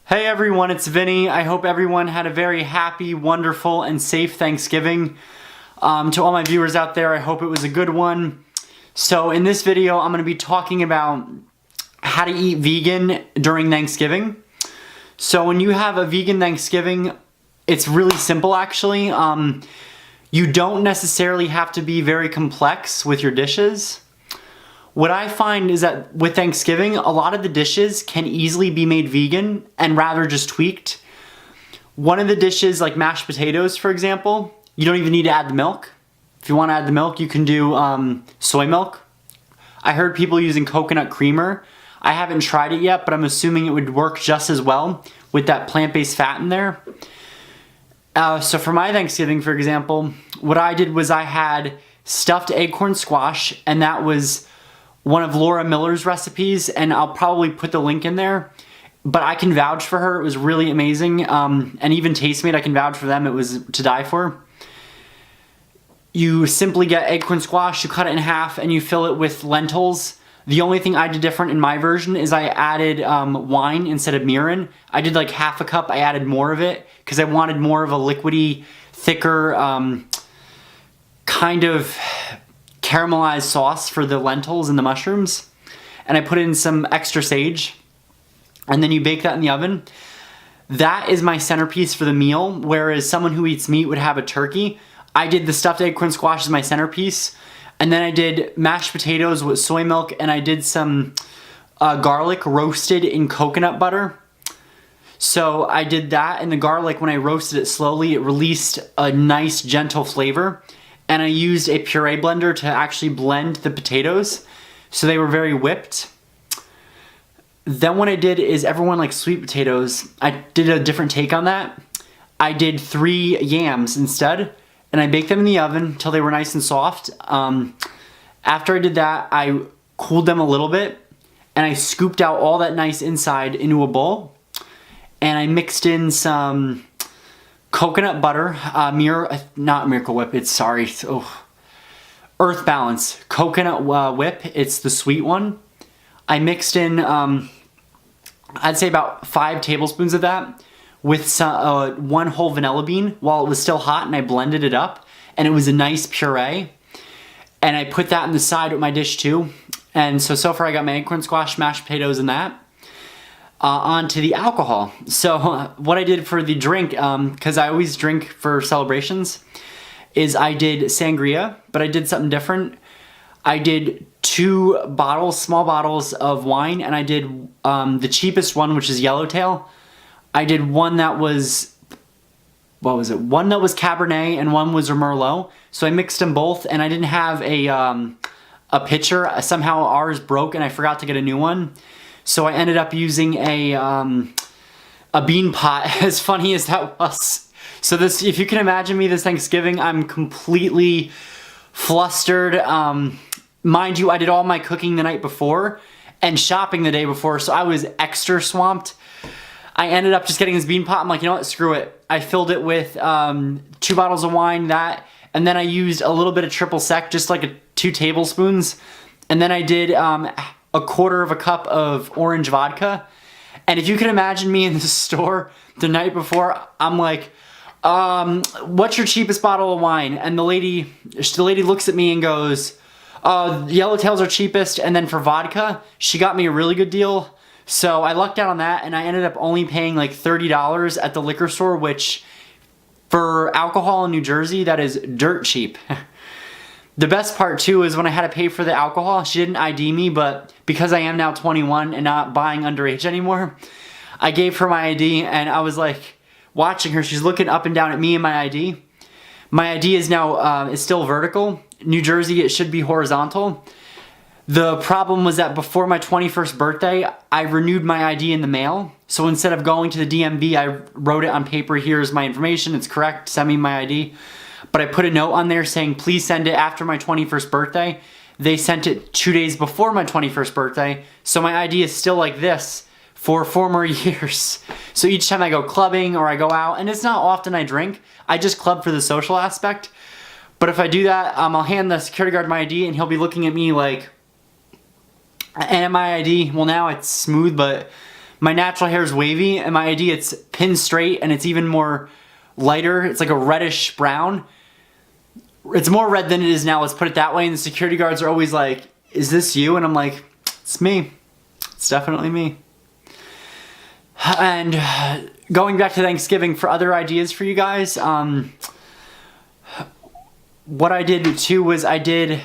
Hey everyone, it's Vinny. I hope everyone had a very happy, wonderful, and safe Thanksgiving. To all my viewers out there, I hope it was a good one. So in this video, I'm going to be talking about how to eat vegan during Thanksgiving. So when you have a vegan Thanksgiving, it's really simple actually. You don't necessarily have to be very complex with your dishes. What I find is that with Thanksgiving, a lot of the dishes can easily be made vegan and rather just tweaked. One of the dishes, like mashed potatoes, for example, you don't even need to add the milk. If you want to add the milk, you can do soy milk. I heard people using coconut creamer. I haven't tried it yet, but I'm assuming it would work just as well with that plant-based fat in there. So for my Thanksgiving, for example, what I did was I had stuffed acorn squash, and that was one of Laura Miller's recipes, and I'll probably put the link in there. But I can vouch for her. It was really amazing. And even Tastemade, I can vouch for them. It was to die for. You simply get acorn squash, you cut it in half, and you fill it with lentils. The only thing I did different in my version is I added wine instead of mirin. I did like half a cup. I added more of it because I wanted more of a liquidy, thicker, kind of caramelized sauce for the lentils and the mushrooms. And I put in some extra sage. And then you bake that in the oven. That is my centerpiece for the meal, whereas someone who eats meat would have a turkey. I did the stuffed acorn squash as my centerpiece. And then I did mashed potatoes with soy milk, and I did some garlic roasted in coconut butter. So I did that, and the garlic, when I roasted it slowly, it released a nice gentle flavor. And I used a puree blender to actually blend the potatoes, so they were very whipped. Then what I did is, everyone likes sweet potatoes. I did a different take on that. I did 3 yams instead, and I baked them in the oven until they were nice and soft. After I did that, I cooled them a little bit, and I scooped out all that nice inside into a bowl, and I mixed in some coconut butter, not Miracle Whip, Earth Balance coconut whip. It's the sweet one. I mixed in, I'd say about 5 tablespoons of that with some, 1 whole vanilla bean while it was still hot, and I blended it up, and it was a nice puree. And I put that in the side with my dish too. And so far I got my acorn squash, mashed potatoes, and that. Onto the alcohol. So what I did for the drink, because I always drink for celebrations, is I did sangria, but I did something different. I did 2 bottles, small bottles of wine, and I did the cheapest one, which is Yellowtail. I did one that was, what was it? One that was Cabernet and one was Merlot. So I mixed them both, and I didn't have a pitcher. Somehow ours broke, and I forgot to get a new one. So I ended up using a bean pot, as funny as that was. So this, if you can imagine me this Thanksgiving, I'm completely flustered. Mind you, I did all my cooking the night before and shopping the day before, so I was extra swamped. I ended up just getting this bean pot. I'm like, you know what, screw it. I filled it with 2 bottles of wine, and then I used a little bit of triple sec, just like 2 tablespoons. And then I did a quarter of a cup of orange vodka. And if you can imagine me in the store the night before, I'm like, what's your cheapest bottle of wine? And the lady looks at me and goes, Yellowtails are cheapest. And then for vodka, she got me a really good deal. So I lucked out on that, and I ended up only paying like $30 at the liquor store, which for alcohol in New Jersey, that is dirt cheap. The best part too is when I had to pay for the alcohol, she didn't ID me, but because I am now 21 and not buying underage anymore, I gave her my ID, and I was like watching her. She's looking up and down at me and my ID. My ID is now is still vertical. New Jersey, it should be horizontal. The problem was that before my 21st birthday, I renewed my ID in the mail. So instead of going to the DMV, I wrote it on paper. Here's my information. It's correct. Send me my ID. But I put a note on there saying, please send it after my 21st birthday. They sent it 2 days before my 21st birthday. So my ID is still like this for 4 more years. So each time I go clubbing or I go out, and it's not often I drink, I just club for the social aspect. But if I do that, I'll hand the security guard my ID, and he'll be looking at me like, and my ID, well now it's smooth, but My natural hair is wavy, and my ID it's pin straight, and it's even more lighter. It's like a reddish brown. It's more red than it is now, let's put it that way. And the security guards are always like, is this you? And I'm like, it's me. It's definitely me. And going back to Thanksgiving for other ideas for you guys, what I did too was I did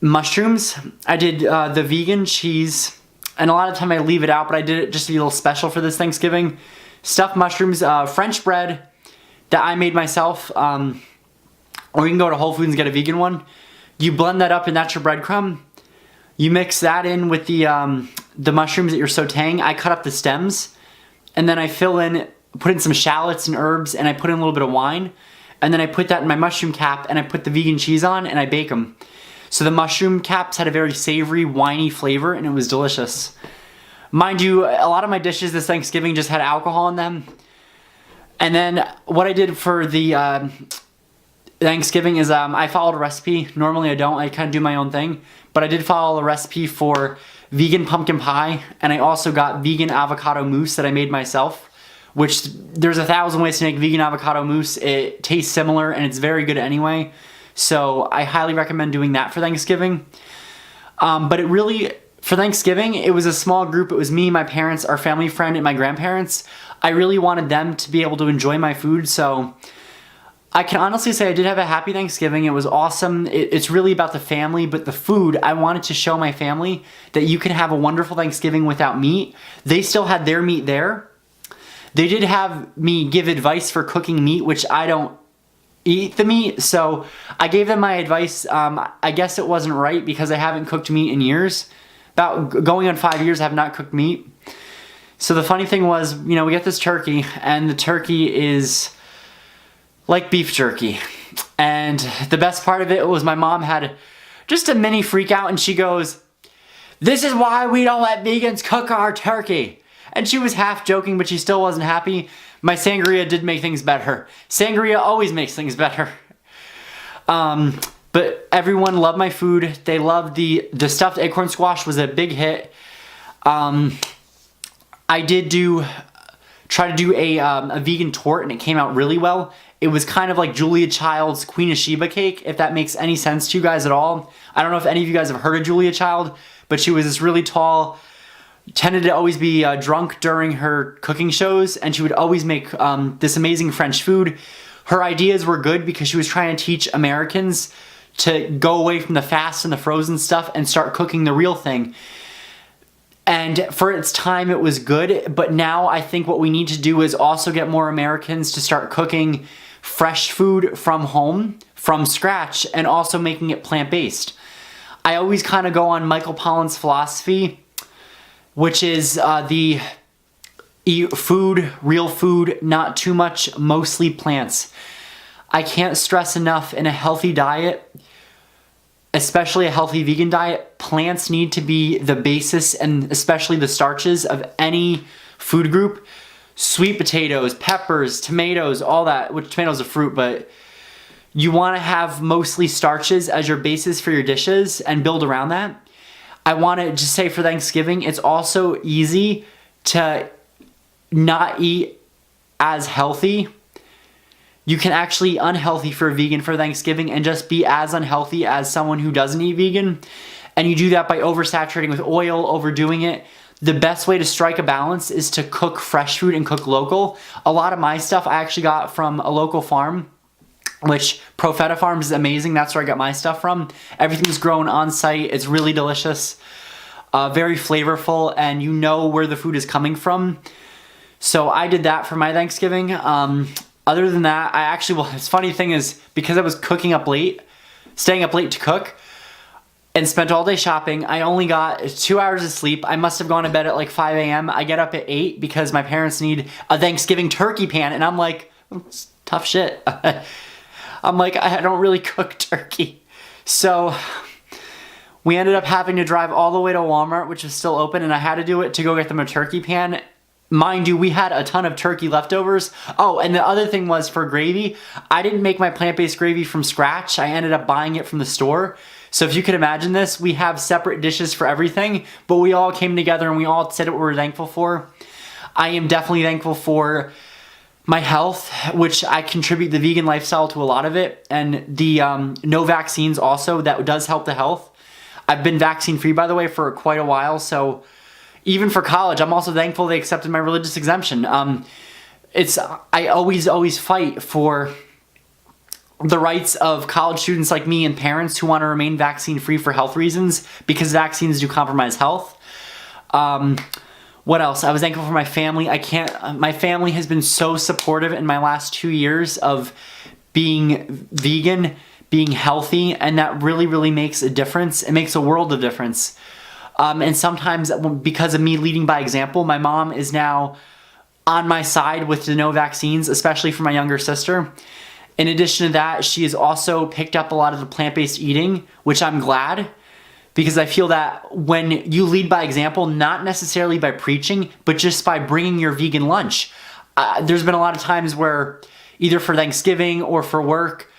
mushrooms. I did the vegan cheese. And a lot of the time I leave it out, but I did it just to be a little special for this Thanksgiving. Stuffed mushrooms, French bread that I made myself. Or you can go to Whole Foods and get a vegan one. You blend that up and that's your breadcrumb. You mix that in with the mushrooms that you're sauteing. I cut up the stems. And then I put in some shallots and herbs, and I put in a little bit of wine. And then I put that in my mushroom cap, and I put the vegan cheese on, and I bake them. So the mushroom caps had a very savory, winey flavor, and it was delicious. Mind you, a lot of my dishes this Thanksgiving just had alcohol in them. And then what I did for the Thanksgiving is I followed a recipe. Normally I don't, I kind of do my own thing. But I did follow a recipe for vegan pumpkin pie, and I also got vegan avocado mousse that I made myself, which there's 1,000 ways to make vegan avocado mousse. It tastes similar, and it's very good anyway. So I highly recommend doing that for Thanksgiving. But for Thanksgiving, it was a small group. It was me, my parents, our family friend, and my grandparents. I really wanted them to be able to enjoy my food, so I can honestly say I did have a happy Thanksgiving. It was awesome. It's really about the family, but the food, I wanted to show my family that you can have a wonderful Thanksgiving without meat. They still had their meat there. They did have me give advice for cooking meat, which I don't eat the meat, so I gave them my advice. I guess it wasn't right because I haven't cooked meat in years. About going on 5 years I have not cooked meat. So the funny thing was, we get this turkey, and the turkey is like beef jerky. And the best part of it was my mom had just a mini freak out, and she goes, "This is why we don't let vegans cook our turkey." And she was half joking, but she still wasn't happy. My sangria did make things better. Sangria always makes things better. But everyone loved my food. They loved the stuffed acorn squash was a big hit. I did try to do a vegan torte, and it came out really well. It was kind of like Julia Child's Queen of Sheba cake, if that makes any sense to you guys at all. I don't know if any of you guys have heard of Julia Child, but she was this really tall, tended to always be drunk during her cooking shows, and she would always make this amazing French food. Her ideas were good because she was trying to teach Americans to go away from the fast and the frozen stuff and start cooking the real thing. And for its time, it was good, but now I think what we need to do is also get more Americans to start cooking fresh food from home, from scratch, and also making it plant-based. I always kind of go on Michael Pollan's philosophy, which is the eat food, real food, not too much, mostly plants. I can't stress enough, in a healthy diet, especially a healthy vegan diet, plants need to be the basis, and especially the starches of any food group. Sweet potatoes, peppers, tomatoes, all that, which tomatoes are fruit, but you want to have mostly starches as your basis for your dishes and build around that. I want to just say for Thanksgiving, it's also easy to not eat as healthy. You can actually eat unhealthy for a vegan for Thanksgiving and just be as unhealthy as someone who doesn't eat vegan. And you do that by oversaturating with oil, overdoing it. The best way to strike a balance is to cook fresh food and cook local. A lot of my stuff I actually got from a local farm, which Profeta Farms is amazing. That's where I got my stuff from. Everything's grown on site. It's really delicious, very flavorful, and you know where the food is coming from. So I did that for my Thanksgiving. Other than that, this funny thing is, because I was staying up late to cook, and spent all day shopping, I only got 2 hours of sleep. I must have gone to bed at like 5 a.m. I get up at 8 because my parents need a Thanksgiving turkey pan, and I'm like, it's tough shit. I'm like, I don't really cook turkey. So we ended up having to drive all the way to Walmart, which is still open, and I had to do it to go get them a turkey pan. Mind you, we had a ton of turkey leftovers. Oh, and the other thing was for gravy, I didn't make my plant-based gravy from scratch. I ended up buying it from the store So if you could imagine this, we have separate dishes for everything, but we all came together and we all said what we were thankful for. I am definitely thankful for my health, which I contribute the vegan lifestyle to a lot of it, and the no vaccines also, that does help the health. I've been vaccine free, by the way, for quite a while, so even for college, I'm also thankful they accepted my religious exemption. I always fight for the rights of college students like me and parents who want to remain vaccine free for health reasons, because vaccines do compromise health. What else? I was thankful for my family. My family has been so supportive in my last 2 years of being vegan, being healthy, and that really, really makes a difference. It makes a world of difference. And sometimes because of me leading by example, my mom is now on my side with the no vaccines, especially for my younger sister. In addition to that, she has also picked up a lot of the plant-based eating, which I'm glad, because I feel that when you lead by example, not necessarily by preaching, but just by bringing your vegan lunch. There's been a lot of times where either for Thanksgiving or for work,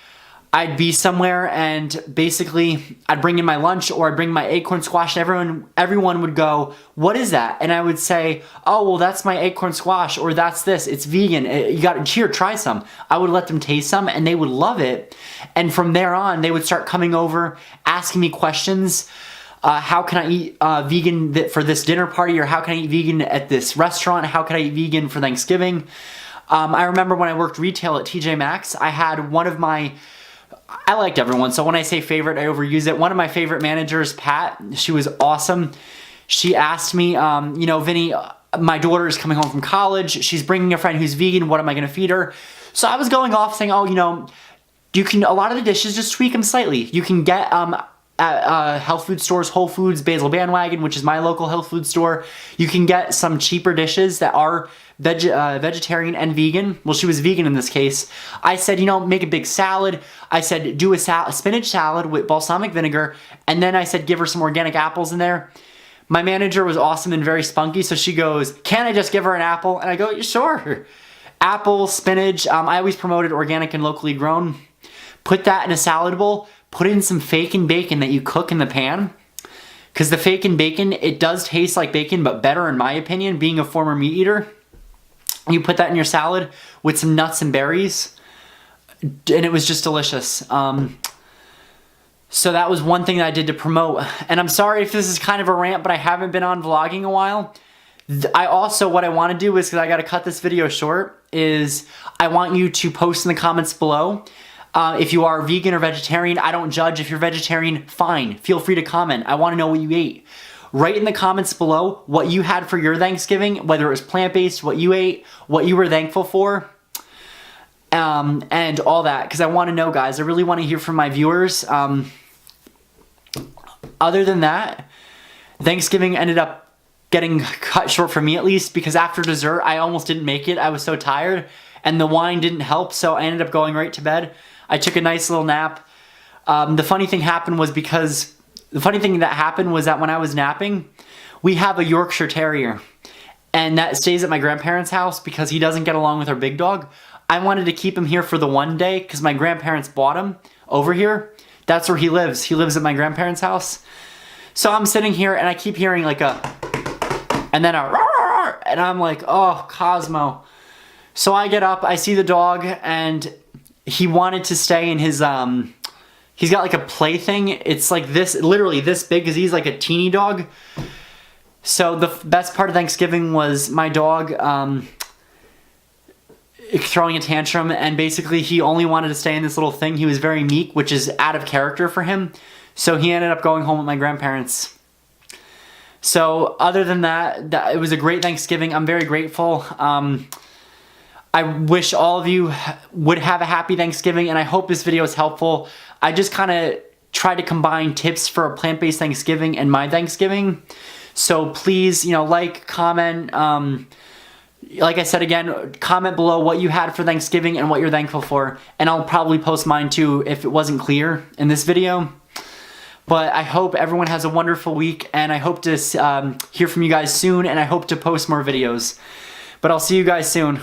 I'd be somewhere and basically I'd bring in my lunch or I'd bring my acorn squash and everyone would go, "What is that?" And I would say, "Oh, well, that's my acorn squash," or "That's this, it's vegan. You got to, here, try some." I would let them taste some and they would love it. And from there on, they would start coming over, asking me questions. How can I eat vegan for this dinner party? Or how can I eat vegan at this restaurant? How can I eat vegan for Thanksgiving? I remember when I worked retail at TJ Maxx, I had one of my, I liked everyone, so when I say favorite, I overuse it. One of my favorite managers, Pat, she was awesome. She asked me, you know, "Vinny, my daughter is coming home from college. She's bringing a friend who's vegan. What am I going to feed her?" So I was going off saying, "Oh, you know, you can, a lot of the dishes, just tweak them slightly. You can get at health food stores, Whole Foods, Basil Bandwagon, which is my local health food store. You can get some cheaper dishes that are vegetarian and vegan." Well, she was vegan in this case. I said, you know, make a big salad. I said, do a spinach salad with balsamic vinegar. And then I said, give her some organic apples in there. My manager was awesome and very spunky, so she goes, "Can I just give her an apple?" And I go, "Sure." Apple, spinach, I always promoted organic and locally grown. Put that in a salad bowl. Put in some bacon that you cook in the pan. Because the bacon, it does taste like bacon, but better in my opinion, being a former meat eater. You put that in your salad with some nuts and berries, and it was just delicious. So that was one thing that I did to promote. And I'm sorry if this is kind of a rant, but I haven't been on vlogging a while. What I want to do is, because I got to cut this video short, is I want you to post in the comments below. If you are vegan or vegetarian, I don't judge. If you're vegetarian, fine. Feel free to comment. I want to know what you ate. Write in the comments below what you had for your Thanksgiving, whether it was plant-based, what you ate, what you were thankful for, and all that, because I want to know, guys. I really want to hear from my viewers. Other than that, Thanksgiving ended up getting cut short for me, at least, because after dessert, I almost didn't make it. I was so tired, and the wine didn't help, so I ended up going right to bed. I took a nice little nap. The funny thing that happened was that when I was napping, we have a Yorkshire Terrier, and that stays at my grandparents' house because he doesn't get along with our big dog. I wanted to keep him here for the one day because my grandparents bought him over here. That's where he lives. He lives at my grandparents' house. So I'm sitting here and I keep hearing like a, and then a, and I'm like, "Oh, Cosmo." So I get up, I see the dog, and he wanted to stay in his, he's got like a plaything. It's like this, literally this big, because he's like a teeny dog. So the best part of Thanksgiving was my dog throwing a tantrum, and basically he only wanted to stay in this little thing. He was very meek, which is out of character for him. So he ended up going home with my grandparents. So other than that, it was a great Thanksgiving. I'm very grateful. I wish all of you would have a happy Thanksgiving, and I hope this video is helpful. I just kind of try to combine tips for a plant-based Thanksgiving and my Thanksgiving. So please, you know, like, comment, like I said again, comment below what you had for Thanksgiving and what you're thankful for. And I'll probably post mine too if it wasn't clear in this video. But I hope everyone has a wonderful week, and I hope to hear from you guys soon, and I hope to post more videos. But I'll see you guys soon.